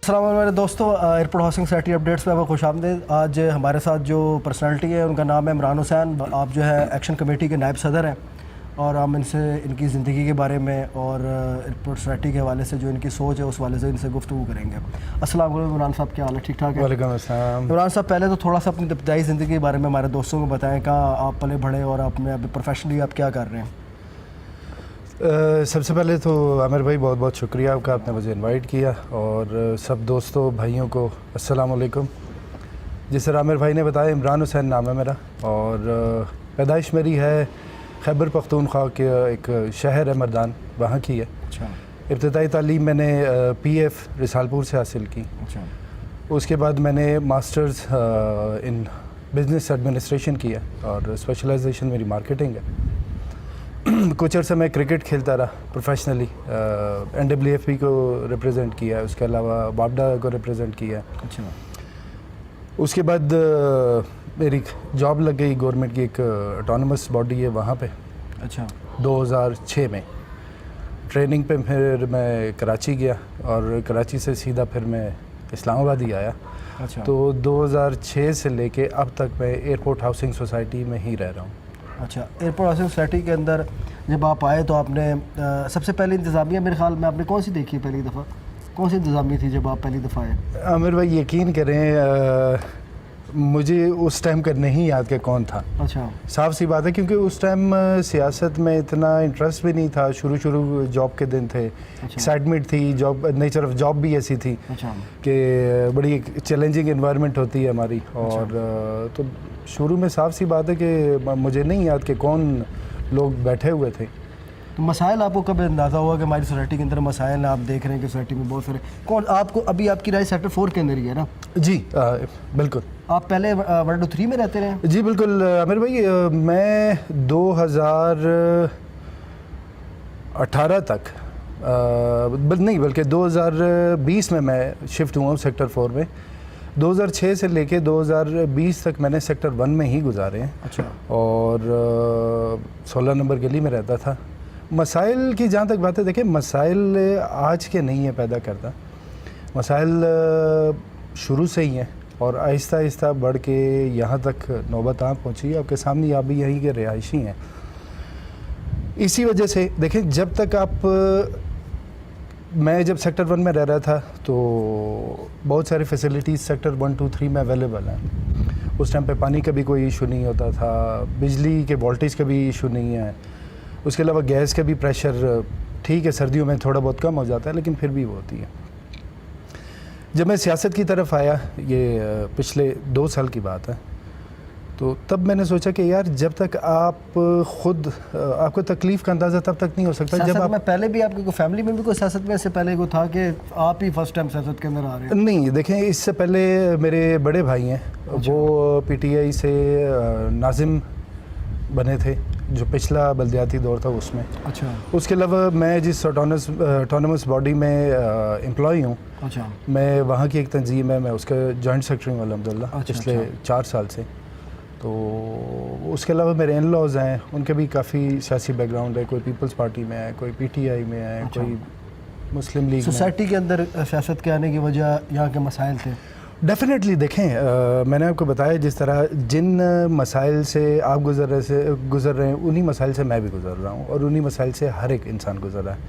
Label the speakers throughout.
Speaker 1: السلام علیکم میرے دوستوں، ایئرپورٹ ہاؤسنگ سوسائٹی اپڈیٹس میں آپ کو خوش آمدید۔ آج ہمارے ساتھ جو پرسنالٹی ہے ان کا نام ہے عمران حسین۔ آپ جو ہے ایکشن کمیٹی کے نائب صدر ہیں اور ہم ان سے ان کی زندگی کے بارے میں اور ایئرپورٹ سوسائٹی کے حوالے سے جو ان کی سوچ ہے اس حوالے سے ان سے گفتگو کریں گے۔ السلام علیکم عمران صاحب، کیا حال ہے؟ ٹھیک ٹھاک ہے؟
Speaker 2: وعلیکم السلام۔
Speaker 1: عمران صاحب، پہلے تو تھوڑا سا اپنی ابتدائی زندگی کے بارے میں ہمارے دوستوں کو بتائیں، کہاں آپ پلے بڑھے اور آپ میں ابھی پروفیشنلی آپ کیا کر رہے ہیں؟
Speaker 2: سب سے پہلے تو عامر بھائی بہت بہت شکریہ آپ کا، آپ نے مجھے انوائٹ کیا، اور سب دوستوں بھائیوں کو السلام علیکم۔ جس طرح عامر بھائی نے بتایا، عمران حسین نام ہے میرا، اور پیدائش میری ہے خیبر پختونخوا کے ایک شہر ہے مردان، وہاں کی ہے۔
Speaker 1: اچھا۔
Speaker 2: ابتدائی تعلیم میں نے پی ایف رسالپور سے حاصل کی۔
Speaker 1: اچھا۔
Speaker 2: اس کے بعد میں نے ماسٹرز ان بزنس ایڈمنسٹریشن کیا، اور اسپیشلائزیشن میری مارکیٹنگ ہے۔ کچھ عرصہ میں کرکٹ کھیلتا رہا پروفیشنلی، NWFP کو ریپرزینٹ کیا ہے، اس کے علاوہ بابڈا کو ریپرزینٹ کیا ہے۔
Speaker 1: اچھا۔
Speaker 2: اس کے بعد میری جاب لگ گئی گورنمنٹ کی ایک اٹانومس باڈی ہے وہاں پہ۔
Speaker 1: اچھا۔
Speaker 2: 2006 میں ٹریننگ پہ پھر میں کراچی گیا، اور کراچی سے سیدھا پھر میں اسلام آباد ہی آیا۔
Speaker 1: اچھا۔
Speaker 2: تو 2006 سے لے کے اب تک میں ایئرپورٹ ہاؤسنگ سوسائٹی میں ہی رہ رہا ہوں۔
Speaker 1: اچھا، ایئرپورٹ ہاؤسنگ سوسائٹی کے اندر جب آپ آئے تو آپ نے سب سے پہلے انتظامیہ میرے خیال میں آپ نے کون سی دیکھی ہے پہلی دفعہ؟ کون سی انتظامیہ تھی جب آپ پہلی دفعہ آئے؟
Speaker 2: عامر بھائی یقین کریں، مجھے اس ٹائم کا نہیں یاد کہ کون تھا۔
Speaker 1: اچھا۔
Speaker 2: صاف سی بات ہے، کیونکہ اس ٹائم سیاست میں اتنا انٹرسٹ بھی نہیں تھا، شروع جاب کے دن تھے، ایکسائٹمنٹ تھی، جاب نیچر آف جاب بھی ایسی تھی کہ بڑی ایک چیلنجنگ انوائرمنٹ ہوتی ہے ہماری، اور تو شروع میں صاف سی بات ہے کہ مجھے نہیں یاد کہ کون لوگ بیٹھے ہوئے تھے۔
Speaker 1: تو مسائل آپ کو کب اندازہ ہوا کہ ہماری سوسائٹی کے اندر مسائل ہیں؟ آپ دیکھ رہے ہیں کہ سوسائٹی میں بہت سارے کون آپ کو ابھی آپ کی رائے سیکٹر 4 کے اندر ہی ہے نا؟
Speaker 2: جی بالکل۔
Speaker 1: آپ پہلے 1 2 3 میں رہتے رہے ہیں؟
Speaker 2: جی بالکل عامر بھائی، میں 2018 تک نہیں بلکہ 2020 میں شفٹ ہوا ہوں سیکٹر 4 میں۔ 2006 سے لے کے 2020 تک میں نے سیکٹر 1 میں ہی گزارے ہیں۔
Speaker 1: اچھا۔ اور
Speaker 2: 16 نمبر گلی میں رہتا تھا۔ مسائل کی جہاں تک بات ہے، دیکھیں مسائل آج کے نہیں ہیں پیدا کرتا، مسائل شروع سے ہی ہیں، اور آہستہ آہستہ بڑھ کے یہاں تک نوبت پہنچی۔ آپ کے سامنے آپ بھی یہیں کے رہائشی ہیں۔ اسی وجہ سے دیکھیں، جب تک میں جب سیکٹر 1 میں رہ رہا تھا تو بہت سارے فیسلٹیز سیکٹر 1 2 3 میں اویلیبل ہیں۔ اس ٹائم پہ پانی کا بھی کوئی ایشو نہیں ہوتا تھا، بجلی کے وولٹیج کا بھی ایشو نہیں ہے، اس کے علاوہ گیس کا بھی پریشر ٹھیک ہے سردیوں میں تھوڑا بہت کم ہو جاتا ہے، لیکن پھر بھی وہ ہوتی ہے۔ جب میں سیاست کی طرف آیا، یہ پچھلے 2 سال کی بات ہے، تو تب میں نے سوچا کہ یار جب تک آپ خود آپ کو تکلیف کا اندازہ تب تک نہیں ہو سکتا جب آپ
Speaker 1: پہلے بھی آپ کی کوئی فیملی میں بھی کوئی سیاست میں اس سے پہلے کوئی تھا کہ آپ ہی فرسٹ ٹائم سیاست کے اندر آ رہے ہیں؟
Speaker 2: نہیں، دیکھیں اس سے پہلے میرے بڑے بھائی ہیں، وہ PTI سے ناظم بنے تھے، جو پچھلا بلدیاتی دور تھا اس میں۔ اچھا۔ اس کے علاوہ میں جس اٹانومس باڈی میں امپلائی ہوں،
Speaker 1: اچھا،
Speaker 2: میں وہاں کی ایک تنظیم ہے، میں اس کا جوائنٹ سیکرٹری ہوں الحمدللہ پچھلے 4 سال سے۔ تو اس کے علاوہ میرے ان لاز ہیں، ان کے بھی کافی سیاسی بیک گراؤنڈ ہے، کوئی پیپلز پارٹی میں ہے، کوئی PTI میں ہے، کوئی مسلم لیگ میں۔
Speaker 1: سوسائٹی کے اندر سیاست کے آنے کی وجہ یہاں کے مسائل تھے؟
Speaker 2: ڈیفینیٹلی دیکھیں، میں نے آپ کو بتایا جس طرح جن مسائل سے آپ گزر رہے ہیں انہی مسائل سے میں بھی گزر رہا ہوں، اور انہی مسائل سے ہر ایک انسان گزر رہا ہے۔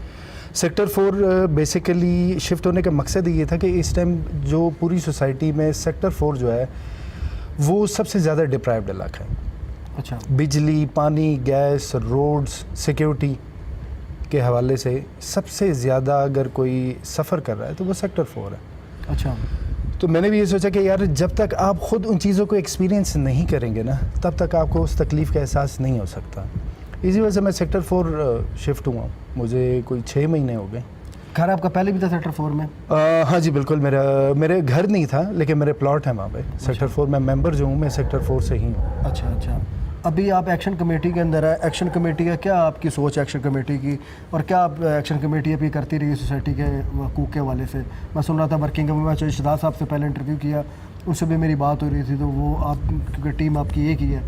Speaker 2: سیکٹر 4 بیسیکلی شفٹ ہونے کا مقصد یہ تھا کہ اس ٹائم جو پوری سوسائٹی میں سیکٹر 4 جو ہے وہ سب سے زیادہ ڈپرائیوڈ علاقہ ہے۔ اچھا۔ بجلی، پانی، گیس، روڈز، سیکیورٹی کے حوالے سے سب سے زیادہ اگر کوئی سفر کر رہا ہے تو وہ سیکٹر 4 ہے۔ اچھا۔ تو میں نے بھی یہ سوچا کہ یار جب تک آپ خود ان چیزوں کو ایکسپیرینس نہیں کریں گے نا، تب تک آپ کو اس تکلیف کا احساس نہیں ہو سکتا۔ اسی وجہ سے میں سیکٹر 4 شفٹ ہوا ہوں، مجھے کوئی 6 مہینے ہو گئے۔
Speaker 1: گھر آپ کا پہلے بھی تھا سیکٹر 4 میں؟
Speaker 2: ہاں جی بالکل، میرے گھر نہیں تھا لیکن میرے پلاٹ ہیں وہاں پہ سیکٹر 4 میں ممبر جو ہوں میں سیکٹر 4 سے ہی ہوں۔
Speaker 1: اچھا اچھا۔ ابھی آپ ایکشن کمیٹی کے اندر ہے، ایکشن کمیٹی کا کیا آپ کی سوچ ہے ایکشن کمیٹی کی، اور کیا آپ ایکشن کمیٹی ابھی کرتی رہی سوسائٹی کے حقوق کے حوالے سے؟ میں سن رہا تھا ورکنگ میں شہزاد صاحب سے پہلے انٹرویو کیا، ان سے بھی میری بات ہو رہی تھی، تو وہ آپ کیونکہ ٹیم آپ کی ایک ہی ہے،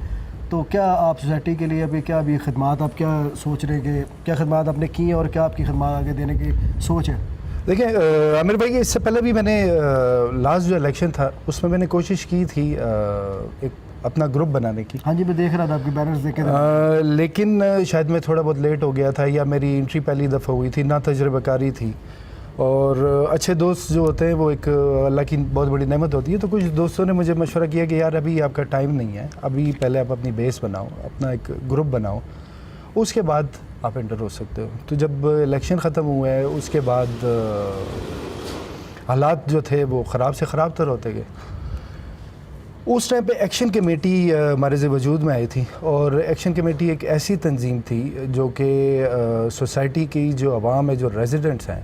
Speaker 1: تو کیا آپ سوسائٹی کے لیے ابھی کیا خدمات آپ کیا سوچ رہے کہ کیا خدمات آپ نے کی ہیں اور کیا آپ کی خدمات آگے دینے کی سوچ ہے؟
Speaker 2: دیکھیں عامر بھائی، اس سے پہلے بھی میں نے لاسٹ جو الیکشن تھا اس میں نے کوشش کی تھی ایک اپنا گروپ بنانے کی.
Speaker 1: ہاں جی میں دیکھ رہا تھا آپ کے بینرز دیکھے تھے.
Speaker 2: لیکن شاید میں تھوڑا بہت لیٹ ہو گیا تھا، یا میری انٹری پہلی دفعہ ہوئی تھی، نہ تجربہ کاری تھی. اور اچھے دوست جو ہوتے ہیں وہ ایک اللہ کی بہت بڑی نعمت ہوتی ہے. تو کچھ دوستوں نے مجھے مشورہ کیا کہ یار ابھی آپ کا ٹائم نہیں ہے، ابھی پہلے آپ اپنی بیس بناؤ، اپنا ایک گروپ بناؤ، اس کے بعد آپ انٹر ہو سکتے ہو. تو جب الیکشن ختم ہوئے اس کے بعد حالات جو تھے وہ خراب سے خراب تر ہوتے گئے. اس ٹائم پہ ایکشن کمیٹی ہمارے وجود میں آئی تھی، اور ایکشن کمیٹی ایک ایسی تنظیم تھی جو کہ سوسائٹی کی جو عوام ہے، جو ریزیڈنٹس ہیں،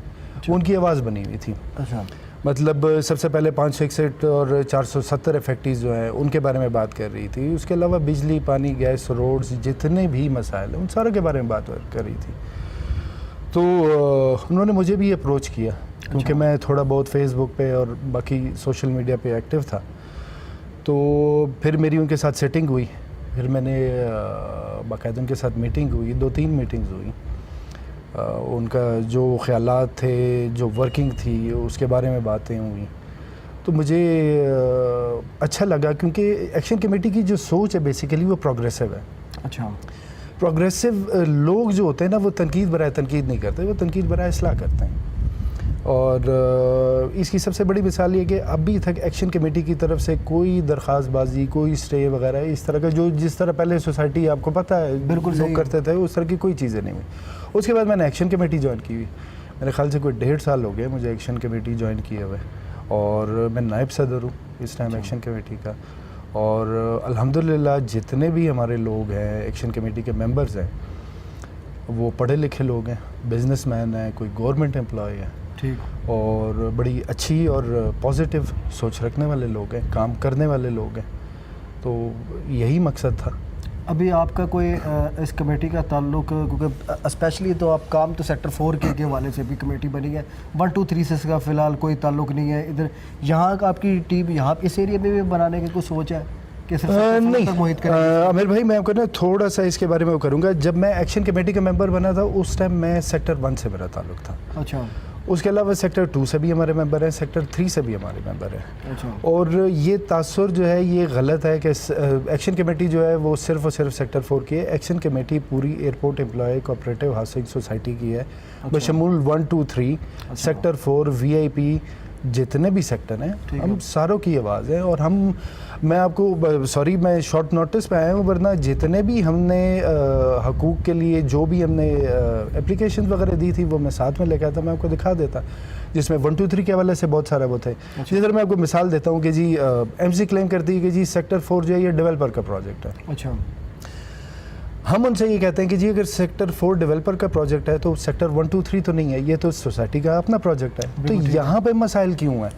Speaker 2: ان کی آواز بنی ہوئی تھی.
Speaker 1: اچھا.
Speaker 2: مطلب سب سے پہلے 561 اور 470 افیکٹیز جو ہیں ان کے بارے میں بات کر رہی تھی. اس کے علاوہ بجلی، پانی، گیس، روڈز، جتنے بھی مسائل ہیں ان ساروں کے بارے میں بات کر رہی تھی. تو انہوں نے مجھے بھی اپروچ کیا، کیونکہ میں تھوڑا بہت فیس بک پہ اور باقی سوشل میڈیا پہ ایکٹیو تھا. تو پھر میری ان کے ساتھ سیٹنگ ہوئی، پھر میں نے باقاعدہ ان کے ساتھ میٹنگ ہوئی، 2-3 میٹنگز ہوئی. ان کا جو خیالات تھے، جو ورکنگ تھی، اس کے بارے میں باتیں ہوئیں. تو مجھے اچھا لگا، کیونکہ ایکشن کمیٹی کی جو سوچ ہے بیسیکلی وہ پروگریسو ہے.
Speaker 1: اچھا.
Speaker 2: پروگریسو لوگ جو ہوتے ہیں نا وہ تنقید برائے تنقید نہیں کرتے، وہ تنقید برائے اصلاح کرتے ہیں. اور اس کی سب سے بڑی مثال یہ کہ ابھی تک ایکشن کمیٹی کی طرف سے کوئی درخواست بازی، کوئی اسٹے وغیرہ اس طرح کا جو جس طرح پہلے سوسائٹی آپ کو پتہ ہے
Speaker 1: بالکل
Speaker 2: لوگ کرتے تھے، اس طرح کی کوئی چیزیں نہیں ہوئی. اس کے بعد میں نے ایکشن کمیٹی جوائن کی ہوئی. میرے خیال سے کوئی 1.5 سال ہو گئے مجھے ایکشن کمیٹی جوائن کیے ہوئے، اور میں نائب صدر ہوں اس ٹائم ایکشن کمیٹی کا. اور الحمدللہ جتنے بھی ہمارے لوگ ہیں ایکشن کمیٹی کے ممبرز ہیں وہ پڑھے لکھے لوگ ہیں، بزنس مین ہیں، کوئی گورنمنٹ امپلائی ہے،
Speaker 1: ٹھیک،
Speaker 2: اور بڑی اچھی اور پازیٹیو سوچ رکھنے والے لوگ ہیں، کام کرنے والے لوگ ہیں. تو یہی مقصد تھا.
Speaker 1: ابھی آپ کا کوئی اس کمیٹی کا تعلق، کیونکہ اسپیشلی تو آپ کام تو سیکٹر 4 کے حوالے سے بھی کمیٹی بنی ہے، 1 2 3 سے اس کا فی الحال کوئی تعلق نہیں ہے. ادھر یہاں کا آپ کی ٹیم یہاں اس ایریا میں بھی بنانے کی کوئی سوچ ہے کہ صرف
Speaker 2: نہیں عامر بھائی، میں آپ کو نا تھوڑا سا اس کے بارے میں وہ کروں گا. جب میں ایکشن کمیٹی کا ممبر بنا تھا اس ٹائم میں سیکٹر 1 سے میرا تعلق تھا.
Speaker 1: اچھا.
Speaker 2: اس کے علاوہ سیکٹر 2 سے بھی ہمارے ممبر ہیں، سیکٹر 3 سے بھی ہمارے ممبر ہیں.
Speaker 1: اچھا.
Speaker 2: اور یہ تاثر جو ہے یہ غلط ہے کہ ایکشن کمیٹی جو ہے وہ صرف اور صرف سیکٹر 4 کی ہے. ایکشن کمیٹی پوری airport employee cooperative housing society کی ہے، بشمول 1 2 3 سیکٹر 4 VIP جتنے بھی سیکٹر ہیں ہم ساروں کی آواز ہے. اور میں آپ کو سوری میں شارٹ نوٹس پہ آیا ہوں، ورنہ جتنے بھی ہم نے حقوق کے لیے جو بھی ہم نے اپلیکیشن وغیرہ دی تھی وہ میں ساتھ میں لے کے آتا، میں آپ کو دکھا دیتا، جس میں 1 2 3 کے حوالے سے بہت سارا وہ تھے. جس طرح میں آپ کو مثال دیتا ہوں کہ جی MC کلیم کرتی ہے کہ جی سیکٹر 4 جو ہے یہ ڈیولپر کا پروجیکٹ ہے.
Speaker 1: اچھا.
Speaker 2: ہم ان سے یہ کہتے ہیں کہ جی اگر سیکٹر 4 ڈیولپر کا پروجیکٹ ہے تو سیکٹر 1 2 3 تو نہیں ہے، یہ تو سوسائٹی کا اپنا پروجیکٹ ہے. تو یہاں پہ مسائل کیوں ہیں؟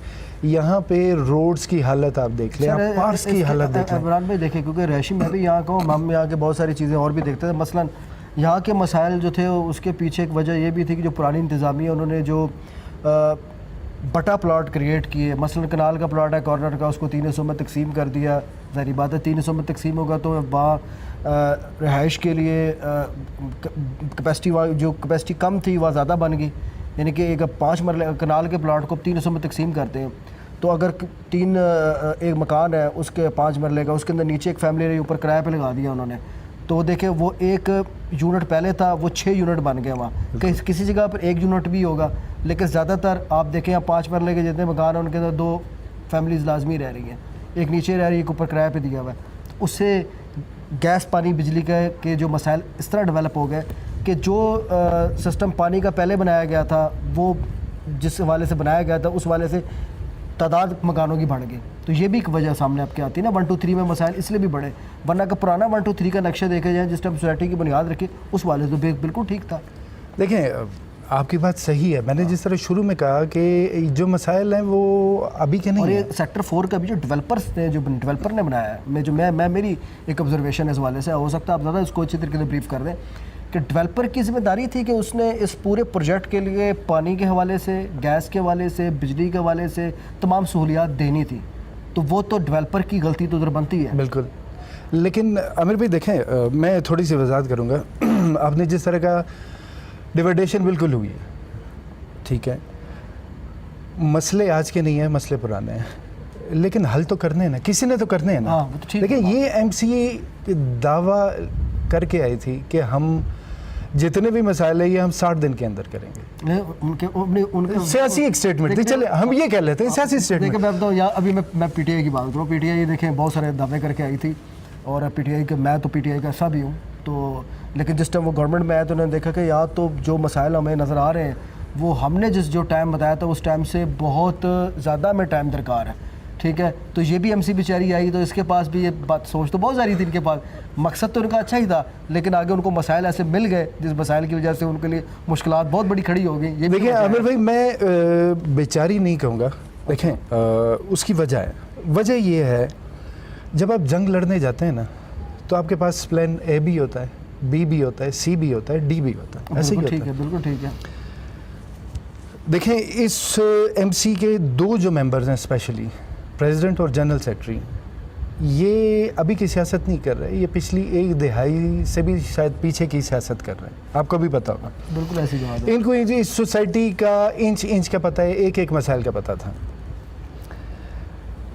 Speaker 2: یہاں پہ روڈز کی حالت آپ دیکھ لیں، آپ پارکس کی حالت دیکھ لیں.
Speaker 1: عمران بھائی دیکھیں، کیونکہ ریشم میں بھی یہاں کا ہوں، ہم یہاں کے بہت ساری چیزیں اور بھی دیکھتے تھے. مثلا یہاں کے مسائل جو تھے اس کے پیچھے ایک وجہ یہ بھی تھی کہ جو پرانی انتظامیہ انہوں نے جو بٹا پلاٹ کریٹ کیے، مثلا کنال کا پلاٹ ہے کارنر کا، اس کو 3 حصوں میں تقسیم کر دیا. ظاہری بات ہے 3 حصوں میں تقسیم ہوگا تو وہاں رہائش کے لیے کیپیسٹی جو کیپیسٹی کم تھی وہ زیادہ بن گئی. یعنی کہ ایک 5 مرلے کنال کے پلاٹ کو 3 حصوں میں تقسیم کرتے ہیں، تو اگر 3 ایک مکان ہے اس کے 5 مرلے کا، اس کے اندر نیچے ایک فیملی رہی، اوپر کرایہ پہ لگا دیا انہوں نے، تو دیکھیں وہ 1 یونٹ پہلے تھا وہ 6 یونٹ بن گیا. وہاں کسی جگہ پر 1 یونٹ بھی ہوگا، لیکن زیادہ تر آپ دیکھیں 5 مرلے کے جتنے مکان ہیں ان کے اندر 2 فیملیز لازمی رہ رہی ہیں، ایک نیچے رہ رہی ہے، ایک اوپر کرایہ پہ دیا ہوا ہے. اس سے گیس پانی بجلی کے جو مسائل اس طرح ڈیولپ ہو گئے کہ جو سسٹم پانی کا پہلے بنایا گیا تھا وہ جس حوالے سے بنایا گیا تھا اس حوالے سے تعداد مکانوں کی بڑھ گئی. تو یہ بھی ایک وجہ سامنے آپ کے آتی ہے نا. 1 2 3 میں مسائل اس لیے بھی بڑھے، ورنہ کہ پرانا 1 2 3 کا نقشہ دیکھا جائے جس ٹائم سوسائٹی کی بنیاد رکھی اس حوالے سے بالکل ٹھیک تھا.
Speaker 2: دیکھیں آپ کی بات صحیح ہے، میں نے جس طرح شروع میں کہا کہ جو مسائل ہیں وہ ابھی کے نہیں
Speaker 1: اور
Speaker 2: ہیں.
Speaker 1: یہ سیکٹر 4 کا بھی جو ڈیولپرس نے جو ڈیولپر نے بنایا ہے، میں میری ایک آبزرویشن اس حوالے سے، ہو سکتا ہے آپ زیادہ اس کو اچھی طریقے سے بریف کر دیں، کہ ڈیولپر کی ذمہ داری تھی کہ اس نے اس پورے پروجیکٹ کے لیے پانی کے حوالے سے، گیس کے حوالے سے، بجلی کے حوالے سے تمام سہولیات دینی تھی. تو وہ تو ڈیولپر کی غلطی تو ادھر بنتی ہے.
Speaker 2: بالکل. لیکن عامر بھائی دیکھیں میں تھوڑی سی وضاحت کروں گا. آپ نے جس طرح کا ڈیویڈیشن بالکل ہوئی ہے، ٹھیک ہے، مسئلے آج کے نہیں ہیں, مسئلے پرانے ہیں, لیکن حل تو کرنے ہیں نا, کسی نے تو کرنے ہیں نا.
Speaker 1: ہاں وہ تو ٹھیک ہے.
Speaker 2: لیکن یہ ایم سی اے دعویٰ کر کے آئی تھی کہ ہم جتنے بھی مسائل ہیں یہ ہم 60 دن کے اندر کریں گے.
Speaker 1: ان کے
Speaker 2: سیاسی ایک اسٹیٹمنٹ تھی, چلے ہم یہ کہہ لیتے ہیں سیاسی اسٹیٹمنٹ.
Speaker 1: دیکھیں میں بتاؤں یا ابھی میں پی ٹی آئی کی بات کروں, پی ٹی آئی دیکھیں بہت سارے دعوے کر کے آئی تھی, اور پی ٹی آئی کے میں تو پی ٹی آئی کا حصہ بھی ہوں, تو لیکن جس ٹائم وہ گورنمنٹ میں آیا تو انہوں نے دیکھا کہ یا تو جو مسائل ہمیں نظر آ رہے ہیں وہ ہم نے جو ٹائم بتایا تھا اس ٹائم سے بہت زیادہ ہمیں ٹائم درکار ہے, ٹھیک ہے. تو یہ بھی ایم سی بیچاری آئی تو اس کے پاس بھی یہ بات سوچ تو بہت ساری تھی ان کے پاس, مقصد تو ان کا اچھا ہی تھا, لیکن آگے ان کو مسائل ایسے مل گئے جس مسائل کی وجہ سے ان کے لیے مشکلات بہت بڑی کھڑی ہو گئی. یہ
Speaker 2: دیکھیں عامر بھائی, میں بیچاری نہیں کہوں گا, دیکھیں اس کی وجہ ہے, وجہ یہ ہے جب آپ جنگ لڑنے جاتے ہیں نا تو آپ کے پاس پلان اے بھی ہوتا ہے, بی بھی ہوتا ہے, سی بھی ہوتا ہے, ڈی بھی ہوتا ہے, ایسے ہی ہوتا ہے.
Speaker 1: ٹھیک ہے, بالکل ٹھیک ہے.
Speaker 2: دیکھیں اس ایم سی کے 2 جو ممبرز ہیں اسپیشلی پریزیڈنٹ اور جنرل سیکرٹری, یہ ابھی کی سیاست نہیں کر رہے, یہ پچھلی 1 دہائی سے بھی شاید پیچھے کی سیاست کر رہے ہیں, آپ کو بھی پتہ ہوگا.
Speaker 1: بالکل ایسی بات ہے.
Speaker 2: ان کو اس سوسائٹی کا انچ کا پتہ ہے, ایک مسائل کا پتہ تھا.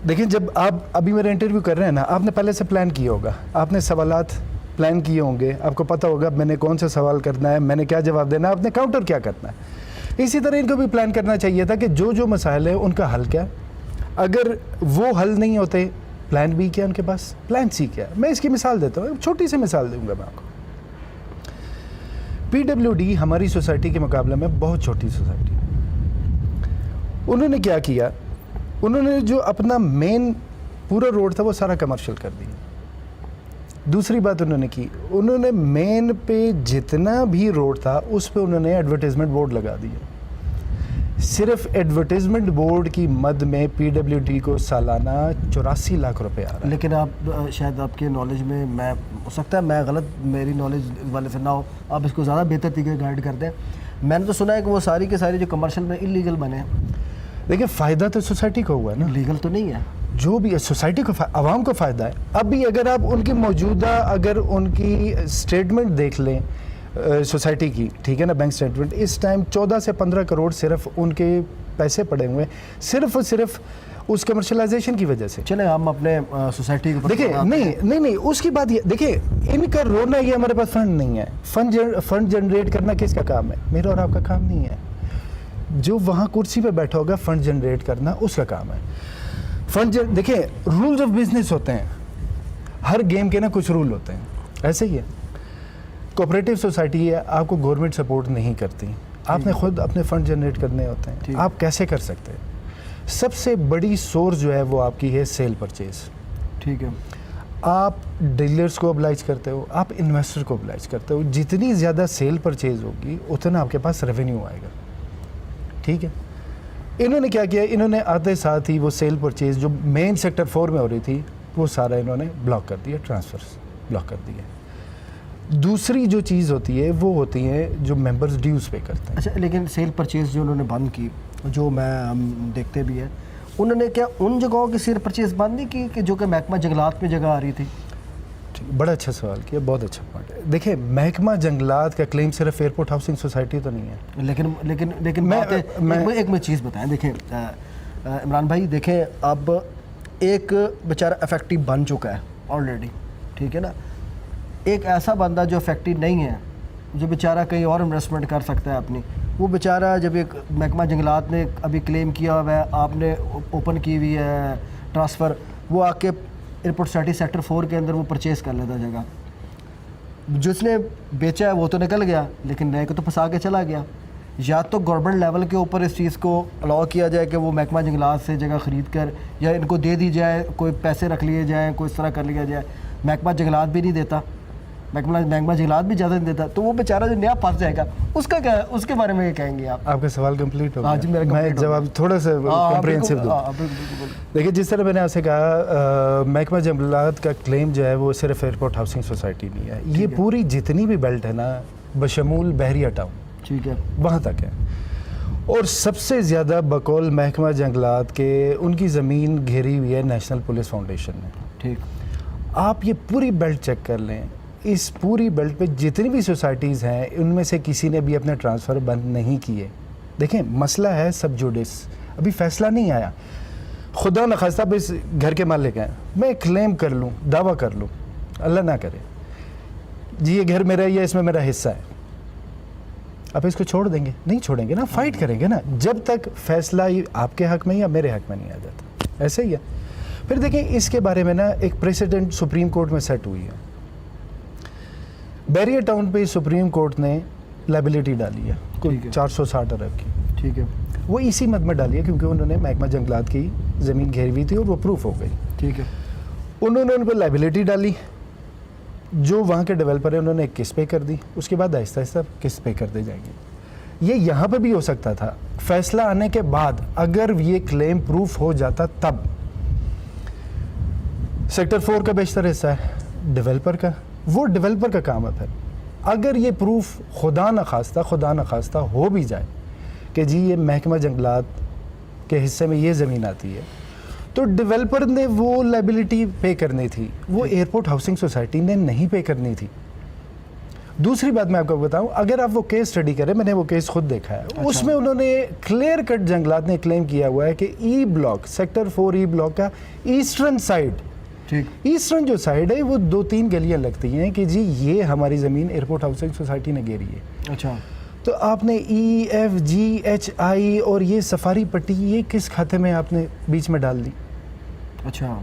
Speaker 2: دیکھیں جب آپ ابھی میرا انٹرویو کر رہے ہیں نا, آپ نے پہلے سے پلان کیا ہوگا, آپ نے سوالات پلان کیے ہوں گے, آپ کو پتہ ہوگا میں نے کون سا سوال کرنا ہے, میں نے کیا جواب دینا ہے, آپ نے کاؤنٹر کیا کرنا ہے. اسی طرح ان کو بھی پلان کرنا چاہیے تھا کہ جو مسائل ہیں ان کا حل کیا, اگر وہ حل نہیں ہوتے پلان بی کیا ان کے پاس, پلان سی کیا. میں اس کی مثال دیتا ہوں, چھوٹی سی مثال دوں گا میں آپ کو. پی ڈبلیو ڈی ہماری سوسائٹی کے مقابلے میں بہت چھوٹی سوسائٹی. انہوں نے کیا کیا, انہوں نے جو اپنا مین پورا روڈ تھا وہ سارا کمرشل کر دیا. دوسری بات انہوں نے کی, انہوں نے مین پہ جتنا بھی روڈ تھا اس پہ انہوں نے ایڈورٹیزمنٹ بورڈ لگا دیا. صرف ایڈورٹیزمنٹ بورڈ کی مد میں پی ڈبلیو ڈی کو سالانہ 84 لاکھ روپے آ رہا ہے.
Speaker 1: لیکن آپ شاید آپ کے نالج میں ہو سکتا ہے میں غلط, میری نالج والے سے نہ ہو, آپ اس کو زیادہ بہتر طریقے سے گائیڈ کرتے ہیں. میں نے تو سنا ہے کہ وہ ساری کے ساری جو کمرشل میں انلیگل بنے ہیں.
Speaker 2: دیکھیں فائدہ تو سوسائٹی کو ہوا ہے نا,
Speaker 1: لیگل تو نہیں ہے.
Speaker 2: جو بھی سوسائٹی کو عوام کو فائدہ ہے. اب بھی اگر آپ ان کی موجودہ اگر ان کی اسٹیٹمنٹ دیکھ لیں سوسائٹی کی, ٹھیک ہے نا, بینک اسٹیٹمنٹ, اس ٹائم 14 سے 15 کروڑ صرف ان کے پیسے پڑے ہوئے ہیں, صرف اور صرف اس کمرشلائزیشن کی وجہ سے.
Speaker 1: چلیں ہم اپنے سوسائٹی کے
Speaker 2: دیکھیں نہیں اس کی بات یہ دیکھیں, ان کا رونا یہ ہمارے پاس فنڈ نہیں ہے. فنڈ جنریٹ کرنا کس کا کام ہے, میرا اور آپ کا کام نہیں ہے. جو وہاں کرسی پہ بیٹھا ہوگا فنڈ جنریٹ کرنا اس کا کام ہے. دیکھیں رولز آف بزنس ہوتے ہیں, ہر گیم کے نا کچھ رول ہوتے ہیں, ایسے ہی ہے. کوآپریٹو سوسائٹی ہے, آپ کو گورنمنٹ سپورٹ نہیں کرتی, آپ نے خود اپنے فنڈ جنریٹ کرنے ہوتے ہیں. آپ کیسے کر سکتے ہیں؟ سب سے بڑی سورس جو ہے وہ آپ کی ہے سیل پرچیز.
Speaker 1: ٹھیک ہے,
Speaker 2: آپ ڈیلرز کو ابلائج کرتے ہو, آپ انویسٹر کو ابلائج کرتے ہو. جتنی زیادہ سیل پرچیز ہوگی اتنا آپ کے پاس ریونیو آئے گا. ٹھیک ہے, انہوں نے کیا کیا, انہوں نے آتے ساتھ ہی وہ سیل پرچیز جو مین سیکٹر 4 میں ہو رہی تھی وہ سارا انہوں نے بلاک کر دیا, ٹرانسفرز بلاک کر دیے. دوسری جو چیز ہوتی ہے وہ ہوتی ہیں جو ممبرز ڈیوز پے کرتے ہیں.
Speaker 1: اچھا, لیکن سیل پرچیز جو انہوں نے بند کی, جو ہم دیکھتے بھی ہیں, انہوں نے کیا ان جگہوں کی سیل پرچیز بند نہیں کی کہ جو کہ محکمہ جنگلات میں جگہ آ رہی تھی؟
Speaker 2: بڑا اچھا سوال کیا, بہت اچھا پوائنٹ ہے. دیکھیں محکمہ جنگلات کا کلیم صرف ایئرپورٹ ہاؤسنگ سوسائٹی تو نہیں ہے.
Speaker 1: لیکن ایک میں چیز بتائیں, دیکھیں عمران بھائی, دیکھیں اب ایک بیچارہ افیکٹو بن چکا ہے آلریڈی, ٹھیک ہے نا. ایک ایسا بندہ جو افیکٹو نہیں ہے, جو بیچارہ کہیں اور انویسٹمنٹ کر سکتا ہے اپنی, وہ بیچارہ جب ایک محکمہ جنگلات نے ابھی کلیم کیا ہوا ہے, آپ نے اوپن کی ہوئی ہے ٹرانسفر, وہ آ کے ایئرپورٹ سوسائٹی سیکٹر 4 کے اندر وہ پرچیز کر لیتا جگہ. جس نے بیچا ہے وہ تو نکل گیا, لیکن نئے کو تو پھنسا کے چلا گیا. یا تو گورنمنٹ لیول کے اوپر اس چیز کو الاؤ کیا جائے کہ وہ محکمہ جنگلات سے جگہ خرید کر یا ان کو دے دی جائے, کوئی پیسے رکھ لیے جائیں, کوئی اس طرح کر لیا جائے. محکمہ جنگلات بھی نہیں دیتا, محکمہ جنگلات بھی اجازت نہیں دیتا, تو وہ بیچارہ جو نیا پھنس جائے گا اس کا کیا, اس کے بارے میں یہ کہیں گے آپ؟
Speaker 2: آپ کا سوال کمپلیٹ ہو
Speaker 1: گیا؟ جی میرا
Speaker 2: میں جواب تھوڑا سا کمپریہنسو دوں. دیکھیے جس طرح میں نے آپ سے کہا, محکمہ جنگلات کا کلیم جو ہے وہ صرف ایئرپورٹ ہاؤسنگ سوسائٹی نہیں ہے, یہ پوری جتنی بھی بیلٹ ہے نا بشمول بحریہ ٹاؤن,
Speaker 1: ٹھیک ہے,
Speaker 2: وہاں تک ہے. اور سب سے زیادہ بقول محکمہ جنگلات کے ان کی زمین گھیری ہوئی ہے نیشنل پولیس فاؤنڈیشن نے.
Speaker 1: ٹھیک,
Speaker 2: آپ یہ پوری بیلٹ چیک کر لیں, اس پوری بیلٹ پہ جتنی بھی سوسائٹیز ہیں ان میں سے کسی نے بھی اپنے ٹرانسفر بند نہیں کیے. دیکھیں مسئلہ ہے سب جوڈس, ابھی فیصلہ نہیں آیا. خدا نخواستہ آپ اس گھر کے مالک ہیں, میں کلیم کر لوں, دعویٰ کر لوں, اللہ نہ کرے, جی یہ گھر میرا ہے, یہ اس میں میرا حصہ ہے, آپ اس کو چھوڑ دیں گے؟ نہیں چھوڑیں گے نا, فائٹ کریں گے نا جب تک فیصلہ آپ کے حق میں یا میرے حق میں نہیں آ جاتا. ایسے ہی ہے. پھر دیکھیں اس کے بارے میں نا ایک پریسیڈنٹ سپریم کورٹ میں سیٹ ہوئی ہے. بیریئر ٹاؤن پہ سپریم کورٹ نے لائبلٹی ڈالی ہے کوئی 460 ارب کی.
Speaker 1: ٹھیک ہے,
Speaker 2: وہ اسی مد میں ڈالی ہے کیونکہ انہوں نے محکمہ جنگلات کی زمین گھیری ہوئی تھی اور وہ پروف ہو گئی.
Speaker 1: ٹھیک ہے,
Speaker 2: انہوں نے ان پہ لائبلٹی ڈالی, جو وہاں کے ڈیولپر ہیں انہوں نے ایک قسط پے کر دی, اس کے بعد آہستہ آہستہ قسط پے کرتے جائیں گے. یہ یہاں پہ بھی ہو سکتا تھا, فیصلہ آنے کے بعد اگر یہ کلیم پروف ہو جاتا تب. سیکٹر 4 کا بیشتر حصہ ہے ڈیولپر کا, وہ ڈیولپر کا کام ہے. پھر اگر یہ پروف خدا نخواستہ ہو بھی جائے کہ جی یہ محکمہ جنگلات کے حصے میں یہ زمین آتی ہے, تو ڈیولپر نے وہ لائبلٹی پے کرنی تھی, وہ ایئرپورٹ ہاؤسنگ سوسائٹی نے نہیں پے کرنی تھی. دوسری بات میں آپ کو بتاؤں, اگر آپ وہ کیس اسٹڈی کریں, میں نے وہ کیس خود دیکھا ہے, اس میں انہوں نے کلیئر کٹ جنگلات نے کلیم کیا ہوا ہے کہ ای بلاک سیکٹر 4 ای بلاک کا ایسٹرن سائڈ, ایسٹرن جو سائڈ ہے وہ 2-3 گلیاں لگتی ہیں کہ جی یہ ہماری زمین ایئرپورٹ ہاؤسنگ سوسائٹی نے گھیری ہے.
Speaker 1: اچھا,
Speaker 2: تو آپ نے E F G H I اور یہ سفاری پٹی یہ کس کھاتے میں آپ نے بیچ میں ڈال دی؟
Speaker 1: اچھا,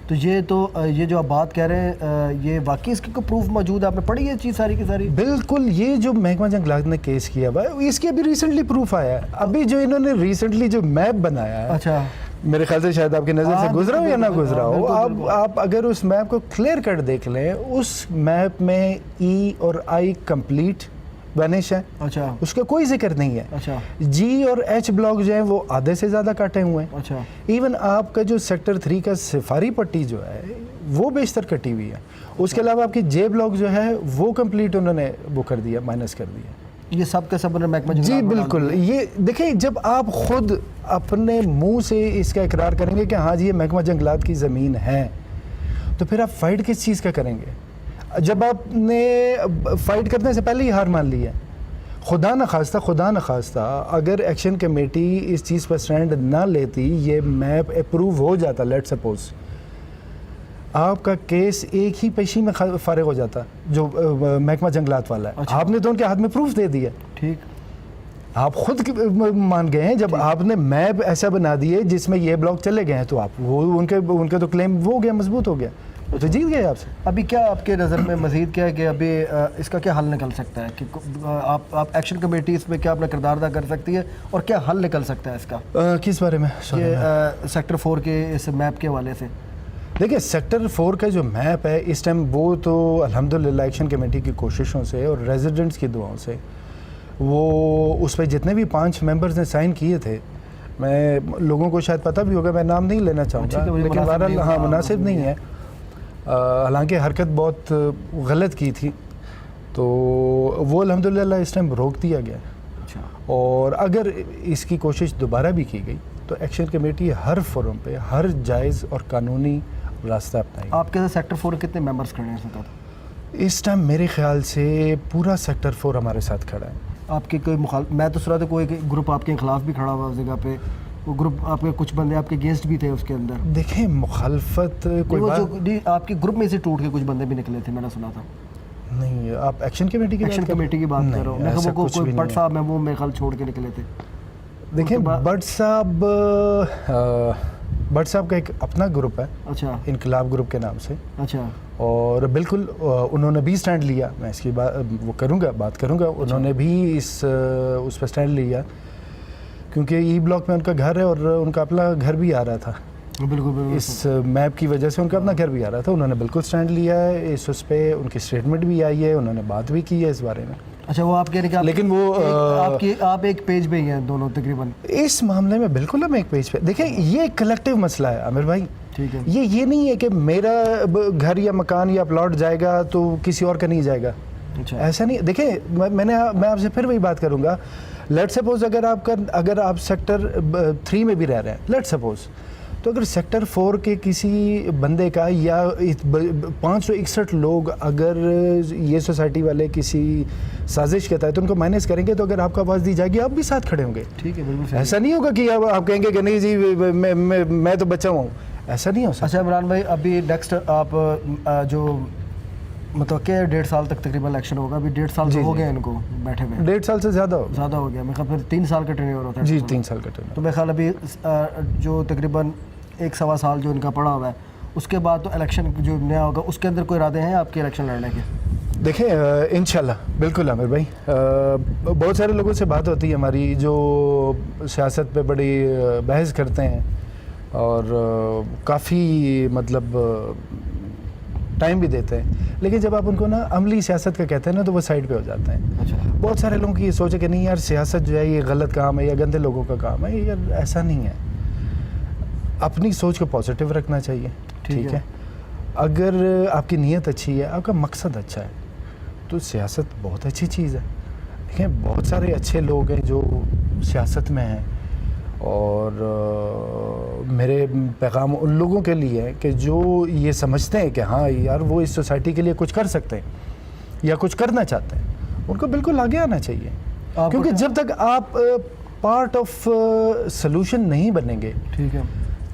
Speaker 1: تو یہ جو آپ بات کہہ رہے ہیں یہ واقعی اس کی کوئی پروف موجود ہے؟ آپ نے پڑھی یہ چیز ساری کی ساری؟
Speaker 2: بالکل, یہ جو محکمہ جنگلات نے کیس کیا ہوا ہے اس کی ابھی ریسنٹلی پروف آیا ہے. ابھی جو انہوں نے ریسنٹلی جو میپ بنایا ہے,
Speaker 1: اچھا
Speaker 2: میرے خیال سے شاید آپ کی نظر سے گزرا ہو یا نہ گزرا ہو, آپ اگر اس میپ کو کلیئر کٹ دیکھ لیں, اس میپ میں ای اور آئی کمپلیٹ وینش ہے.
Speaker 1: اچھا,
Speaker 2: اس کا کوئی ذکر نہیں ہے.
Speaker 1: اچھا,
Speaker 2: جی اور ایچ بلاک جو ہیں وہ آدھے سے زیادہ کاٹے ہوئے ہیں.
Speaker 1: اچھا,
Speaker 2: ایون آپ کا جو سیکٹر 3 کا سفاری پٹی جو ہے وہ بیشتر کٹی ہوئی ہے. اس کے علاوہ آپ کی جے بلاک جو ہے وہ کمپلیٹ انہوں نے وہ کر دیا, مائنس کر دیا.
Speaker 1: یہ سب کے سب محکمہ
Speaker 2: جی بالکل. یہ دیکھیں جب آپ خود اپنے منہ سے اس کا اقرار کریں گے کہ ہاں جی یہ محکمہ جنگلات کی زمین ہے, تو پھر آپ فائٹ کس چیز کا کریں گے؟ جب آپ نے فائٹ کرنے سے پہلے ہی ہار مان لی ہے. خدا نخواستہ اگر ایکشن کمیٹی اس چیز پر سٹینڈ نہ لیتی, یہ میپ اپروو ہو جاتا, لیٹ سپوز آپ کا کیس ایک ہی پیشی میں فارغ ہو جاتا جو محکمہ جنگلات والا ہے. آپ نے تو ان کے ہاتھ میں پروف دے دیا. ٹھیک, آپ خود مان گئے ہیں جب آپ نے میپ ایسا بنا دیے جس میں یہ بلاک چلے گئے ہیں, تو آپ وہ ان کے تو کلیم وہ ہو گیا, مضبوط ہو گیا, تو جیت گئے آپ سے.
Speaker 1: ابھی کیا آپ کے نظر میں مزید کیا ہے کہ ابھی اس کا کیا حل نکل سکتا ہے کہ آپ ایکشن کمیٹی اس میں کیا اپنا کردار ادا کر سکتی ہے, اور کیا حل نکل سکتا ہے اس کا؟
Speaker 2: کس بارے میں؟
Speaker 1: سیکٹر 4 کے اس میپ کے حوالے سے.
Speaker 2: دیکھیں سیکٹر 4 کا جو میپ ہے اس ٹائم, وہ تو الحمدللہ ایکشن کمیٹی کی کوششوں سے اور ریزیڈنٹس کی دعاؤں سے, وہ اس پہ جتنے بھی 5 ممبرز نے سائن کیے تھے, میں لوگوں کو شاید پتہ بھی ہوگا, میں نام نہیں لینا چاہوں گا, لیکن بہرحال ہاں مناسب نہیں ہے, حالانکہ حرکت بہت غلط کی تھی, تو وہ الحمدللہ اس ٹائم روک دیا گیا. اور اگر اس کی کوشش دوبارہ بھی کی گئی تو ایکشن کمیٹی ہر فورم پہ ہر جائز اور قانونی راستہ اپنائے گی.
Speaker 1: آپ کے سیکٹر 4 کتنے ممبرز کھڑے ہیں اس وقت؟
Speaker 2: اس ٹائم میرے خیال سے پورا سیکٹر 4 ہمارے ساتھ کھڑا ہے.
Speaker 1: آپ کے کوئی میں تو سنا تھا کوئی گروپ آپ کے خلاف بھی کھڑا ہوا اس جگہ پہ, وہ گروپ آپ کے کچھ بندے آپ کے اگینسٹ بھی تھے اس کے اندر.
Speaker 2: دیکھیں مخالفت کوئی
Speaker 1: آپ کے گروپ میں سے ٹوٹ کے کچھ بندے بھی نکلے تھے, میں نے سنا تھا.
Speaker 2: نہیں, آپ ایکشن کمیٹی کی
Speaker 1: بات کر رہا ہوں. میں کوئی بٹ صاحب میں وہ میرے خیال چھوڑ کے نکلے تھے.
Speaker 2: دیکھیں بٹ صاحب کا ایک اپنا گروپ ہے, اچھا, انقلاب گروپ کے نام سے. اچھا, اور بالکل انہوں نے بھی سٹینڈ لیا, میں اس کی بات کروں گا, انہوں نے بھی اس پہ سٹینڈ لیا, کیونکہ ای بلاک میں ان کا گھر ہے اور ان کا اپنا گھر بھی آ رہا تھا. بالکل اس میپ کی وجہ سے ان کا اپنا گھر بھی آ رہا تھا. انہوں نے بالکل سٹینڈ لیا ہے اس پہ, ان کی اسٹیٹمنٹ بھی آئی ہے, انہوں نے بات بھی کی ہے اس بارے میں.
Speaker 1: اچھا, وہ آپ کہہ رہے ہیں کہ
Speaker 2: لیکن وہ
Speaker 1: آپ ایک پیج پہ ہی ہیں دونوں تقریباً
Speaker 2: اس معاملے میں. بالکل ہم ایک پیج پہ. دیکھیں یہ ایک کلیکٹیو مسئلہ ہے عامر بھائی. ٹھیک ہے, یہ نہیں ہے کہ میرا گھر یا مکان یا پلاٹ جائے گا تو کسی اور کا نہیں جائے گا. ایسا نہیں. دیکھیں میں آپ سے پھر وہی بات کروں گا. لیٹ سپوز اگر آپ سیکٹر 3 میں بھی رہ رہے ہیں, لیٹ سپوز, تو اگر سیکٹر 4 کے کسی بندے کا یا 561 لوگ اگر یہ سوسائٹی والے کسی سازش کے تحت ان کو مائنس کریں گے تو اگر آپ کو آواز دی جائے گی آپ بھی ساتھ کھڑے ہوں گے.
Speaker 1: ٹھیک ہے بالکل.
Speaker 2: ایسا نہیں ہوگا کہ آپ کہیں گے کہ نہیں جی میں تو بچہ ہوں, ایسا نہیں ہو سکتا.
Speaker 1: اچھا عمران بھائی, ابھی نیکسٹ آپ جو متوقع 1.5 سال تک تقریباً الیکشن ہوگا, ابھی 1.5 سال ہو گئے ان کو بیٹھے ہوئے.
Speaker 2: 1.5 سال سے زیادہ
Speaker 1: ہو گیا. میں خیال پھر 3 سال کا ٹرن اوور ہوتا ہے.
Speaker 2: جی 3 سال کا ٹرن.
Speaker 1: تو میں خیال ابھی جو تقریباً 1 سوا سال جو ان کا پڑا ہوا ہے, اس کے بعد تو الیکشن جو نیا ہوگا اس کے اندر کوئی ارادے ہیں آپ کے الیکشن لڑنے کے؟
Speaker 2: دیکھیں انشاءاللہ بالکل عامر بھائی, بہت سارے لوگوں سے بات ہوتی ہے ہماری جو سیاست پہ بڑی بحث کرتے ہیں اور کافی مطلب ٹائم بھی دیتے ہیں, لیکن جب آپ ان کو نا عملی سیاست کا کہتے ہیں نا تو وہ سائڈ پہ ہو جاتے ہیں.
Speaker 1: اچھا.
Speaker 2: بہت سارے لوگوں کی یہ سوچ ہے کہ نہیں یار سیاست جو ہے یہ غلط کام ہے یا گندے لوگوں کا کام ہے. یار ایسا نہیں ہے, اپنی سوچ کو پازیٹیو رکھنا چاہیے. ٹھیک ہے, اگر آپ کی نیت اچھی ہے, آپ کا مقصد اچھا ہے, تو سیاست بہت اچھی چیز ہے. دیکھیں بہت سارے اچھے لوگ ہیں جو سیاست میں ہیں, اور میرے پیغام ان لوگوں کے لیے ہے کہ جو یہ سمجھتے ہیں کہ ہاں یار وہ اس سوسائٹی کے لیے کچھ کر سکتے ہیں یا کچھ کرنا چاہتے ہیں, ان کو بالکل آگے آنا چاہیے. کیونکہ جب تک آپ پارٹ آف سلوشن نہیں بنیں گے, ٹھیک ہے,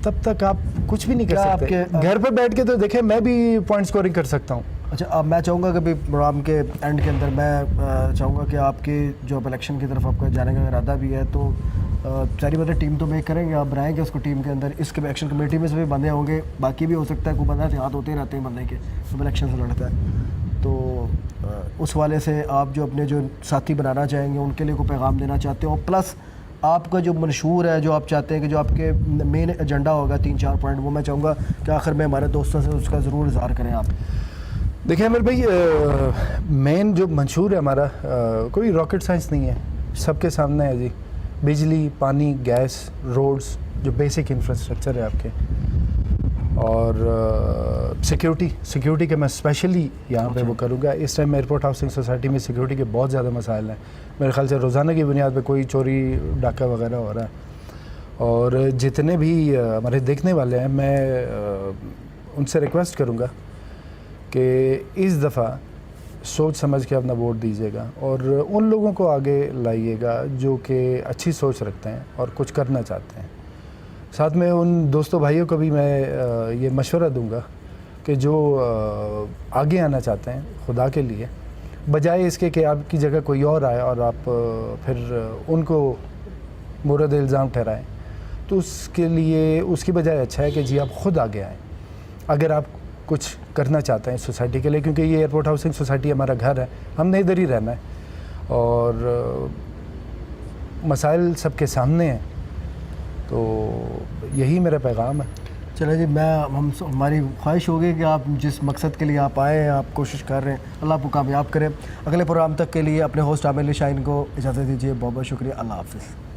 Speaker 2: تب تک آپ کچھ بھی نہیں کر سکتے. گھر پہ بیٹھ کے تو دیکھیں میں بھی پوائنٹ سکورنگ کر سکتا ہوں.
Speaker 1: اچھا, اب میں چاہوں گا کہ ابھی پروگرام کے اینڈ کے اندر میں چاہوں گا کہ آپ کی جو اب الیکشن کی طرف آپ کا جانے کا ارادہ بھی ہے, تو ساری باتیں ٹیم تو میک کریں گے, آپ بنائیں گے اس کو ٹیم کے اندر. اس کے ایکشن کمیٹی میں سے بھی بندے ہوں گے, باقی بھی ہو سکتا ہے کوئی بندہ ہاتھ ہوتے ہی رہتے ہیں بندے کے جب الیکشن سے لڑتا ہے. تو اس والے سے آپ جو اپنے جو ساتھی بنانا چاہیں گے ان کے لیے کوئی پیغام دینا چاہتے ہو, پلس آپ کا جو منشور ہے جو آپ چاہتے ہیں کہ جو آپ کے مین ایجنڈا ہوگا 3-4 پوائنٹ, وہ میں چاہوں گا کہ آخر میں ہمارے دوستوں سے اس کا ضرور اظہار کریں آپ.
Speaker 2: دیکھیں عامر بھائی, مین جو منشور ہے ہمارا کوئی راکٹ سائنس نہیں ہے, سب کے سامنے ہے جی. بجلی, پانی, گیس, روڈز, جو بیسک انفراسٹرکچر ہے آپ کے, اور سیکیورٹی کے میں اسپیشلی یہاں پہ وہ کروں گا. اس ٹائم ایئرپورٹ ہاؤسنگ سوسائٹی میں سیکیورٹی کے بہت زیادہ مسائل ہیں. میرے خیال سے روزانہ کی بنیاد پہ کوئی چوری ڈاکہ وغیرہ ہو رہا ہے, اور جتنے بھی ہمارے دیکھنے والے ہیں میں ان سے ریکویسٹ کروں گا کہ اس دفعہ سوچ سمجھ کے اپنا ووٹ دیجیے گا, اور ان لوگوں کو آگے لائیے گا جو کہ اچھی سوچ رکھتے ہیں اور کچھ کرنا چاہتے ہیں. ساتھ میں ان دوستوں بھائیوں کو بھی میں یہ مشورہ دوں گا کہ جو آگے آنا چاہتے ہیں خدا کے لیے, بجائے اس کے کہ آپ کی جگہ کوئی اور آئے اور آپ پھر ان کو مورد الزام ٹھہرائیں, تو اس کے لیے اس کی بجائے اچھا ہے کہ جی آپ خود آگے آئیں اگر آپ کچھ کرنا چاہتے ہیں سوسائٹی کے لیے. کیونکہ یہ ایئرپورٹ ہاؤسنگ سوسائٹی ہمارا گھر ہے, ہم نے ادھر ہی رہنا ہے, اور مسائل سب کے سامنے ہیں, تو یہی میرا پیغام ہے.
Speaker 1: چلے جی, ہماری خواہش ہوگی کہ آپ جس مقصد کے لیے آپ آئے ہیں, آپ کوشش کر رہے ہیں, اللہ آپ کو کامیاب کرے. اگلے پروگرام تک کے لیے اپنے ہوسٹ عامر علی شاہین کو اجازت دیجیے. بہت بہت شکریہ. اللہ حافظ.